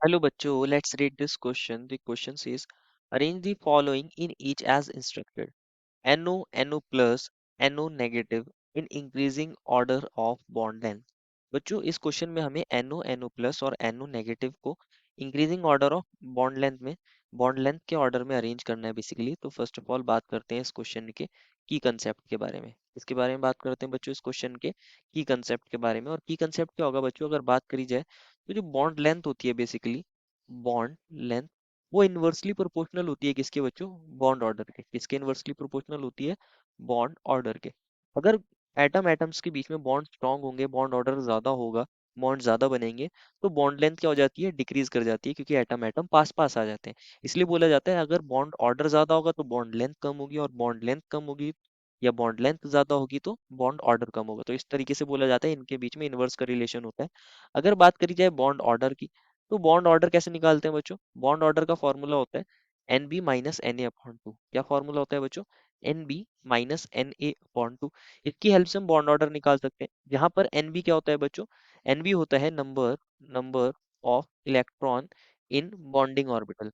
Hello bachcho, let's read this question. The question says, arrange the following in each as instructed. NO, NO plus, NO negative in increasing order of bond length. बच्चों इस question में हमें NO, NO plus और NO negative को increasing order of bond length के order में arrange करना है बेसिकली। तो फर्स्ट ऑफ ऑल बात करते हैं इस क्वेश्चन के की कंसेप्ट के बारे में। इसके बारे में बात करते हैं बच्चों इस क्वेश्चन के की कंसेप्ट के बारे में। और की कंसेप्ट क्या होगा बच्चों, अगर बात करी जाए तो जो बॉन्ड लेंथ होती है बेसिकली, बॉन्ड लेंथ वो इन्वर्सली प्रोपोर्शनल होती है किसके बच्चों, बॉन्ड ऑर्डर के। किसके इन्वर्सली प्रोपोर्शनल होती है, बॉन्ड ऑर्डर के। अगर एटम्स के बीच में बॉन्ड स्ट्रांग होंगे, बॉन्ड ऑर्डर ज्यादा होगा, बॉन्ड ज्यादा बनेंगे, तो बॉन्ड लेंथ क्या हो जाती है, डिक्रीज कर जाती है, क्योंकि एटम पास पास आ जाते हैं। इसलिए बोला जाता है अगर बॉन्ड ऑर्डर ज्यादा होगा तो बॉन्ड लेंथ कम होगी, और बॉन्ड लेंथ कम होगी या बॉन्ड लेंथ ज्यादा होगी तो बॉन्ड ऑर्डर कम होगा। तो इस तरीके से बोला जाता है इनके बीच में इनवर्स का रिलेशन होता है। अगर बात करी जाए बॉन्ड ऑर्डर की, तो बॉन्ड ऑर्डर कैसे निकालते हैं बच्चों, बॉन्ड ऑर्डर का फॉर्मूला होता है N B minus N A upon two. क्या फॉर्मूला होता है बच्चों, N B minus N A upon two. इसकी हेल्प से हम बॉन्ड ऑर्डर निकाल सकते हैं, जहां पर एन बी क्या होता है बच्चों, एन बी होता है number number of electron in bonding orbital.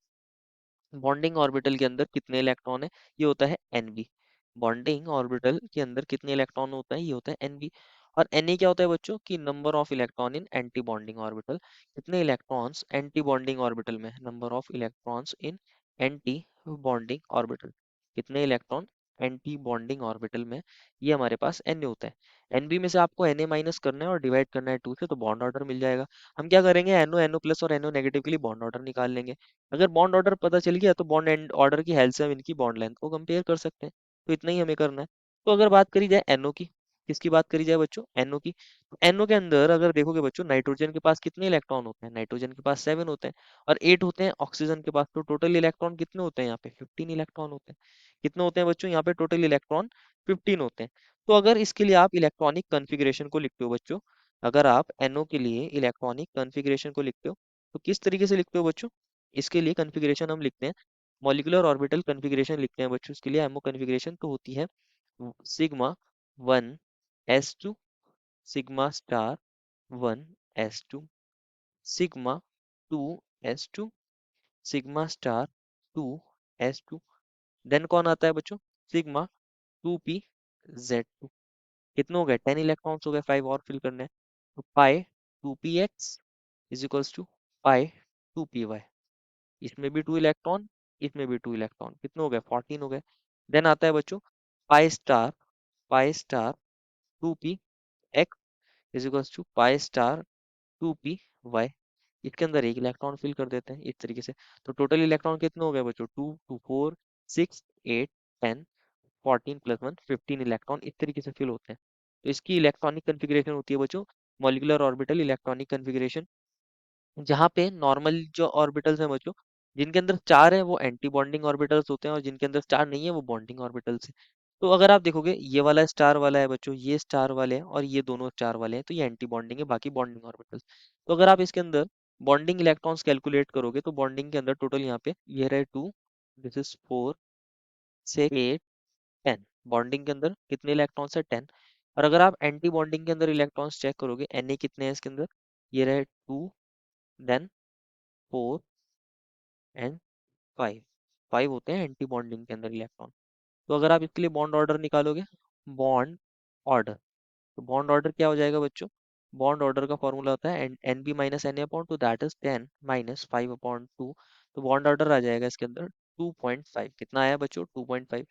Bonding orbital के अंदर कितने इलेक्ट्रॉन है, ये होता है एनबी। बॉन्डिंग ऑर्बिटल के अंदर कितने इलेक्ट्रॉन होता है, ये होता है एनबी। और एन क्या होता है बच्चों, कि number of electron in anti bonding orbital. कितने इलेक्ट्रॉन्स एंटी बॉन्डिंग ऑर्बिटल में, number of electrons in anti bonding orbital. कितने इलेक्ट्रॉन एंटी बॉन्डिंग ऑर्बिटल में, ये हमारे पास एन होता है। एनबी में से आपको एन माइनस करना है और डिवाइड करना है टू से, तो बॉन्ड ऑर्डर मिल जाएगा। हम क्या करेंगे, एनओ एनओ प्लस और एनओ नेगेटिव के लिए बॉन्ड ऑर्डर निकाल लेंगे। अगर बॉन्ड ऑर्डर पता चल गया तो बॉन्ड एंड ऑर्डर की हेल्प से हम इनकी बॉन्ड लेंथ को कंपेयर कर सकते हैं। तो इतना ही हमें करना है। तो अगर बात करी जाए एनओ की, किसकी बात करी जाए बच्चों, एनओ की, तो एनओ के अंदर अगर देखोगे बच्चों, नाइट्रोजन के पास कितने इलेक्ट्रॉन होते हैं, नाइट्रोजन के पास 7 होते हैं और 8 होते हैं ऑक्सीजन के पास। तो टोटल इलेक्ट्रॉन कितने होते हैं यहाँ पे, 15 इलेक्ट्रॉन होते हैं। कितने होते हैं बच्चों यहाँ पे, टोटल इलेक्ट्रॉन 15 होते हैं। तो अगर इसके लिए आप इलेक्ट्रॉनिक कॉन्फ़िगरेशन को लिखते हो बच्चों, अगर आप एनओ के लिए इलेक्ट्रॉनिक कॉन्फ़िगरेशन को लिखते हो, तो किस तरीके से लिखते हो बच्चों, इसके लिए कॉन्फ़िगरेशन हम लिखते हैं, मॉलिक्यूलर ऑर्बिटल कॉन्फ़िगरेशन लिखते हैं बच्चों। इसके लिए एमओ कॉन्फ़िगरेशन तो होती है sigma 1s2, sigma star 1s2, sigma 2s2, sigma star 2s2। Then कौन आता है बच्चों, सिग्मा 2p z2। कितने हो गए, 10 इलेक्ट्रॉन्स हो गए, 5 और फिल करने हैं। तो pi 2px is equals to pi 2py। इसमें भी 2 इलेक्ट्रॉन, इसमें भी 2 इलेक्ट्रॉन, कितने हो गए, 14 हो गए। देन आता है बच्चों pi star 2p x is equals to pi star 2p y। इसके अंदर एक इलेक्ट्रॉन फिल कर देते हैं इस तरीके से। तो टोटल इलेक्ट्रॉन कितने हो गए बच्चों, 2 2 4 6 8 10 14 प्लस 1 15 इलेक्ट्रॉन इस तरीके से फिल होते हैं। तो इसकी इलेक्ट्रॉनिक कन्फिग्रेशन होती है बच्चों, मॉलिक्यूलर ऑर्बिटल इलेक्ट्रॉनिक कन्फिग्रेशन। जहाँ पे नॉर्मल जो ऑर्बिटल्स हैं बच्चों, जिनके अंदर चार है वो एंटी बॉन्डिंग ऑर्बिटल्स होते हैं, और जिनके अंदर चार नहीं है वो बॉन्डिंग ऑर्बिटल्स है। तो अगर आप देखोगे ये वाला स्टार वाला है बच्चों, ये स्टार वाले हैं और ये दोनों स्टार वाले हैं, तो ये एंटी बॉन्डिंग है, बाकी बॉन्डिंग ऑर्बिटल्स। तो अगर आप इसके अंदर बॉन्डिंग इलेक्ट्रॉन्स कैलकुलेट करोगे तो बॉन्डिंग के अंदर टोटल यहाँ पे ये रहे 2, दिस इज 4 6 8 10। बॉन्डिंग के अंदर कितने इलेक्ट्रॉन्स है, 10। और अगर आप एंटी बॉन्डिंग के अंदर इलेक्ट्रॉन्स चेक करोगे, Na कितने हैं इसके अंदर, ये रहे 2, देन 4 एंड 5। 5 होते हैं एंटी बॉन्डिंग के अंदर इलेक्ट्रॉन। तो अगर आप इसके लिए बॉन्ड ऑर्डर निकालोगे, बॉन्ड ऑर्डर, तो बॉन्ड ऑर्डर क्या हो जाएगा बच्चों, बॉन्ड ऑर्डर का फॉर्मूला होता है N B minus N A upon two, that is 10 minus 5 upon 2। तो बॉन्ड ऑर्डर आ जाएगा इसके अंदर 2.5। कितना आया बच्चों, 2.5।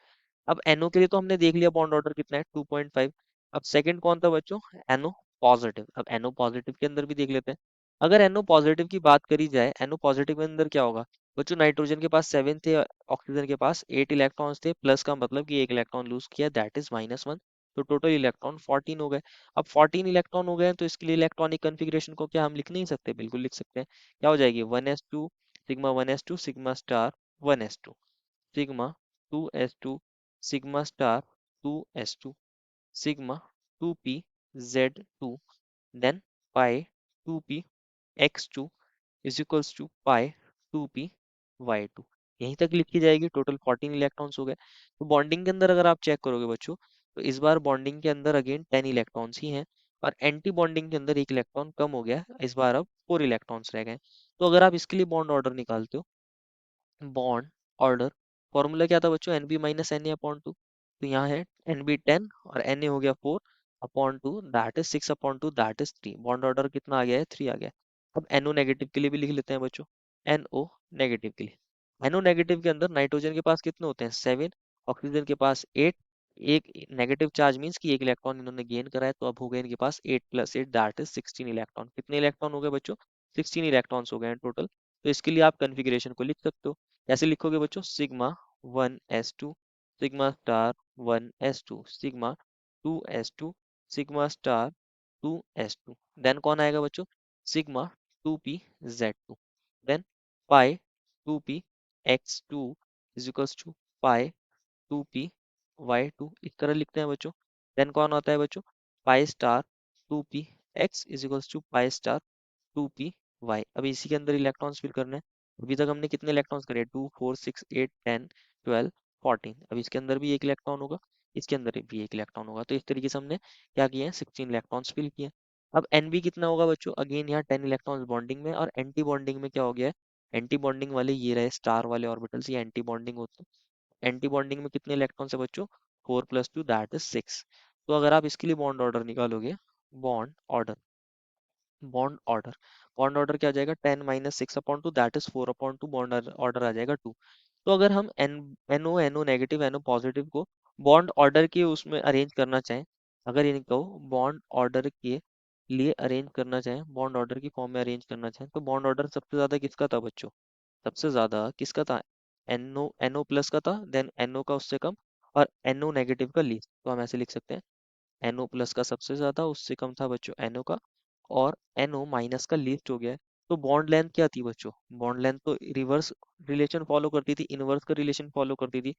अब NO के लिए तो हमने देख लिया बॉन्ड ऑर्डर कितना है, 2.5। अब सेकंड कौन था बच्चों, NO पॉजिटिव। अब NO पॉजिटिव के अंदर भी देख लेते हैं। अगर NO पॉजिटिव की बात करी जाए, NO पॉजिटिव के अंदर क्या होगा बच्चों, नाइट्रोजन के पास 7 थे, ऑक्सीजन के पास 8 इलेक्ट्रॉन्स थे, प्लस का मतलब कि एक इलेक्ट्रॉन लूज किया, दैट इज -1। तो टोटल इलेक्ट्रॉन 14 हो गए। अब 14 इलेक्ट्रॉन हो गए हैं, तो इसके लिए इलेक्ट्रॉनिक कन्फिग्रेशन को क्या हम लिख नहीं सकते, बिल्कुल लिख सकते हैं। क्या हो जाएगी, 1s2 sigma 1s2 sigma star 1s2, sigma 2s2 sigma star 2s2, sigma 2p z2, then pi 2p x2 is equals to pi 2p y2। यहीं तक लिखी जाएगी। टोटल 14 इलेक्ट्रॉन्स हो गए। तो बॉन्डिंग के अंदर अगर आप चेक करोगे बच्चों, तो इस बार बॉन्डिंग के अंदर अगेन 10 इलेक्ट्रॉन्स ही हैं, और एंटी बॉन्डिंग के अंदर एक इलेक्ट्रॉन कम हो गया, इस बार अब 4 इलेक्ट्रॉन्स रह गए। तो अगर आप इसके लिए बॉन्ड ऑर्डर निकालते हो, बॉन्ड ऑर्डर, फॉर्मूला क्या था बच्चों, N B minus N A upon two. तो यहाँ है एन बी 10 और एन ए हो गया 4 upon two, that is 6 upon two, that is 3। Bond order कितना आ गया है, 3 आ गया है। अब एनओ नेगेटिव के लिए भी लिख लेते हैं बच्चों, एनओ नेगेटिव के लिए। एनओ नेगेटिव के अंदर नाइट्रोजन के पास कितने होते हैं, 7, ऑक्सीजन के पास 8। एक नेगेटिव चार्ज मीन्स कि एक इलेक्ट्रॉन इन्होंने गेन करा है, तो अब हो गए इनके पास 8 प्लस 8, दैट इज 16 इलेक्ट्रॉन। कितने इलेक्ट्रॉन हो गए बच्चों, 16 इलेक्ट्रॉन्स हो गए हैं टोटल। तो इसके लिए आप कन्फिग्रेशन को लिख सकते हो। कैसे लिखोगे बच्चों, sigma 1s2, sigma star 1s2, sigma 2s2, sigma star 2s2। Then कौन आएगा बच्चों, sigma 2p z2, then pi 2p x2 is equals to pi 2p y2, इस तरह लिखते हैं बच्चों। देन कौन होता है बच्चों, pi star 2p x is equals to pi star 2p y। अब इसी के अंदर इलेक्ट्रॉन्स फिल करने हैं। अभी तक हमने कितने इलेक्ट्रॉन्स करे, 2 4 6 8 10 12 14। अब इसके अंदर भी एक इलेक्ट्रॉन होगा, इसके अंदर भी एक इलेक्ट्रॉन होगा। तो इस तरीके से हमने क्या किया है, 16 इलेक्ट्रॉन्स फिल किए। अब एनबी कितना होगा बच्चों, अगेन यहाँ 10 इलेक्ट्रॉन्स बॉन्डिंग में, और एंटी बॉन्डिंग में क्या हो गया है, एंटी बॉन्डिंग वाले ये रहे स्टार वाले ऑर्बिटल्स, ये एंटी बॉन्डिंग होते हैं। एंटी बॉन्डिंग में कितने इलेक्ट्रॉन्स है बच्चों, 4 + 2 दैट इज 6। तो अगर आप इसके लिए बॉन्ड ऑर्डर निकालोगे, bond order, bond order, bond order क्या आ जाएगा, 10 - 6 upon 2 that is 4 upon 2, bond order आ जाएगा 2। तो अगर हम एनओ नेगेटिव एनओ पॉजिटिव को बॉन्ड ऑर्डर के उसमें अरेंज करना चाहें, अगर इनको बॉन्ड ऑर्डर के लिए अरेंज करना चाहें, बॉन्ड ऑर्डर की फॉर्म में अरेंज करना चाहें, तो बॉन्ड ऑर्डर सबसे ज्यादा किसका था बच्चों, सबसे ज्यादा किसका था, एनओ प्लस का था, देन एनओ का उससे कम, और एनओ नेगेटिव का लीस्ट। तो हम ऐसे लिख सकते हैं, एनओ प्लस का सबसे ज्यादा, उससे कम था बच्चों एनओ का, और एनओ माइनस का लीस्ट हो गया है। तो बॉन्ड लेंथ क्या थी बच्चों, बॉन्ड लेंथ तो रिवर्स रिलेशन फॉलो करती थी, इनवर्स का रिलेशन फॉलो करती थी।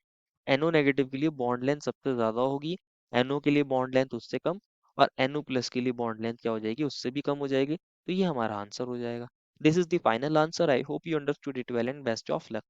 एनओ नेगेटिव के लिए बॉन्ड लेंथ सबसे ज्यादा होगी, एनओ के लिए बॉन्ड लेंथ उससे कम, और एनओ प्लस के लिए बॉन्ड लेंथ क्या हो जाएगी, उससे भी कम हो जाएगी। तो ये हमारा आंसर हो जाएगा। This is the final answer. I hope you understood it well and best of luck.